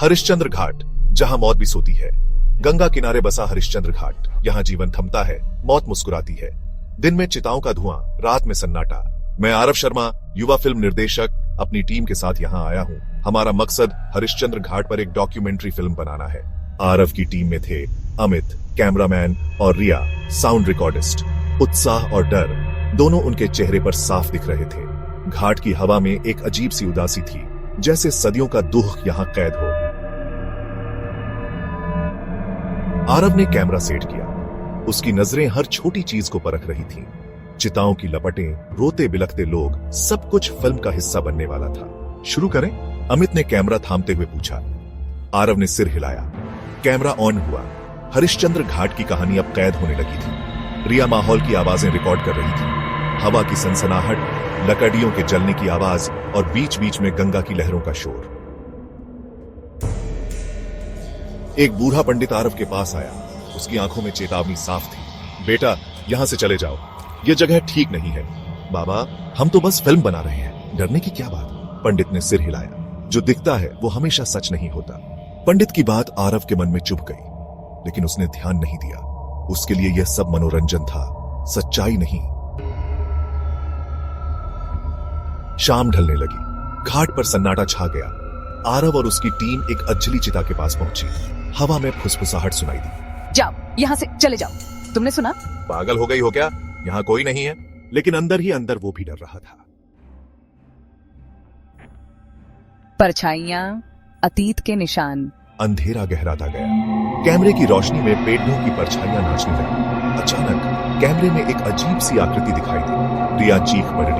हरिश्चंद्र घाट, जहां मौत भी सोती है। गंगा किनारे बसा हरिश्चंद्र घाट, यहाँ जीवन थमता है, मौत मुस्कुराती है। दिन में चिताओं का धुआं, रात में सन्नाटा। मैं आरव शर्मा, युवा फिल्म निर्देशक, अपनी टीम के साथ यहाँ आया हूँ। हमारा मकसद हरिश्चंद्र घाट पर एक डॉक्यूमेंट्री फिल्म बनाना है। आरव की टीम में थे अमित, कैमरामैन, और रिया, साउंड रिकॉर्डिस्ट। उत्साह और डर दोनों उनके चेहरे पर साफ दिख रहे थे। घाट की हवा में एक अजीब सी उदासी थी, जैसे सदियों का दुख यहाँ कैद हो। आरव ने कैमरा सेट किया। उसकी नजरें हर छोटी चीज को परख रही थीं। चिताओं की लपटें, रोते बिलखते लोग, सब कुछ फिल्म का हिस्सा बनने वाला था। शुरू करें? अमित ने कैमरा थामते हुए पूछा। आरव ने सिर हिलाया। कैमरा ऑन हुआ। हरिश्चंद्र घाट की कहानी अब कैद होने लगी थी। रिया माहौल की आवाजें रिकॉर्ड कर रही थी। हवा की सनसनाहट, लकड़ियों के जलने की आवाज और बीच बीच में गंगा की लहरों का शोर। एक बूढ़ा पंडित आरव के पास आया। उसकी आंखों में चेतावनी साफ थी। बेटा, यहां से चले जाओ, यह जगह ठीक नहीं है। बाबा, हम तो बस फिल्म बना रहे हैं, डरने की क्या बात? पंडित ने सिर हिलाया। जो दिखता है वो हमेशा सच नहीं होता। पंडित की बात आरव के मन में चुभ गई, लेकिन उसने ध्यान नहीं दिया। उसके लिए यह सब मनोरंजन था, सच्चाई नहीं। शाम ढलने लगी। घाट पर सन्नाटा छा गया। आरव और उसकी टीम एक अजली चिता के पास पहुंची। हवा में फुसफुसाहट सुनाई दी। जाओ, यहाँ से चले जाओ। तुमने सुना? पागल हो गई हो क्या? यहाँ कोई नहीं है। लेकिन अंदर ही अंदर वो भी डर रहा था। परछाइयां, अतीत के निशान। अंधेरा गहराता गया। कैमरे की रोशनी में पेड़ों की परछाइयां नाचने लगी। अचानक कैमरे में एक अजीब सी आकृति दिखाई दी। रिया चीख पड़ी।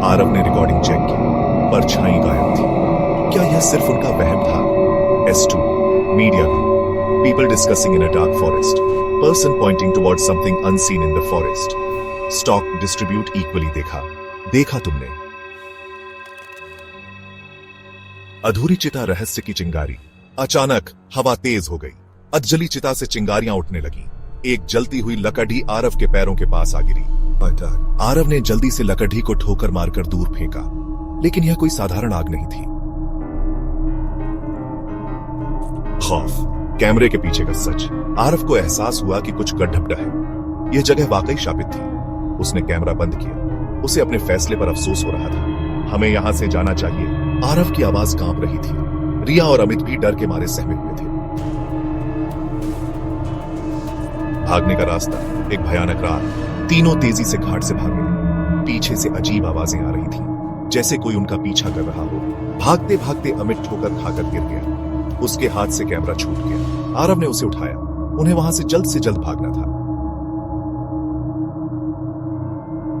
आरव ने रिकॉर्डिंग चेक की। परछाई गायब थी। क्या यह सिर्फ उनका वहम था? S2 media group. People discussing in a dark forest. Person pointing towards something unseen in the forest. Stock distribute equally. देखा तुमने? अधूरी चिता, रहस्य की चिंगारी। अचानक हवा तेज हो गई। अधजली चिता से चिंगारियां उठने लगी। एक जलती हुई लकड़ी आरव के पैरों के पास आ गिरी। आरव ने जल्दी से लकड़ी को ठोकर मारकर दूर फेंका, लेकिन यह कोई साधारण आग नहीं थी। खौफ, कैमरे के पीछे का सच। आरव को एहसास हुआ कि कुछ गड्ढा है। यह जगह वाकई शापित थी। उसने कैमरा बंद किया। उसे अपने फैसले पर अफसोस हो रहा था। हमें यहां से जाना चाहिए। आरव की आवाज कांप रही थी। रिया और अमित भी डर के मारे सहमे हुए थे। भागने का रास्ता, एक भयानक रात। तीनों तेजी से घाट से भागे। पीछे से अजीब आवाजें आ रही थीं, जैसे कोई उनका पीछा कर रहा हो। भागते भागते अमित ठोकर खाकर गिर गया। उसके हाथ से कैमरा छूट गया। आरव ने उसे उठाया। उन्हें वहां से जल्द भागना था।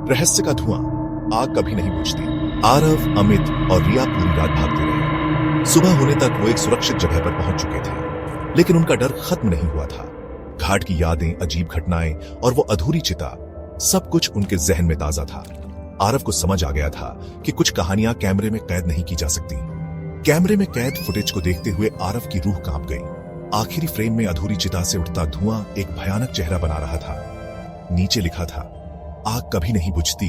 रहस्य का धुआं, आग कभी नहीं बुझती। आरव, अमित और रिया पूरी रात भागते रहे। सुबह होने तक वो एक सुरक्षित जगह पर पहुंच चुके थे, लेकिन उनका डर खत्म नहीं हुआ था। घाट की यादें, अजीब घटनाएं और वो अधूरी चिता, सब कुछ उनके जहन में ताजा था। आरव को समझ आ गया था कि कुछ कहानियां कैमरे में कैद नहीं की जा सकती। कैमरे में कैद फुटेज को देखते हुए आरव की रूह कांप गई। आखिरी फ्रेम में अधूरी चिता से उठता धुआं एक भयानक चेहरा बना रहा था। नीचे लिखा था, आग कभी नहीं बुझती,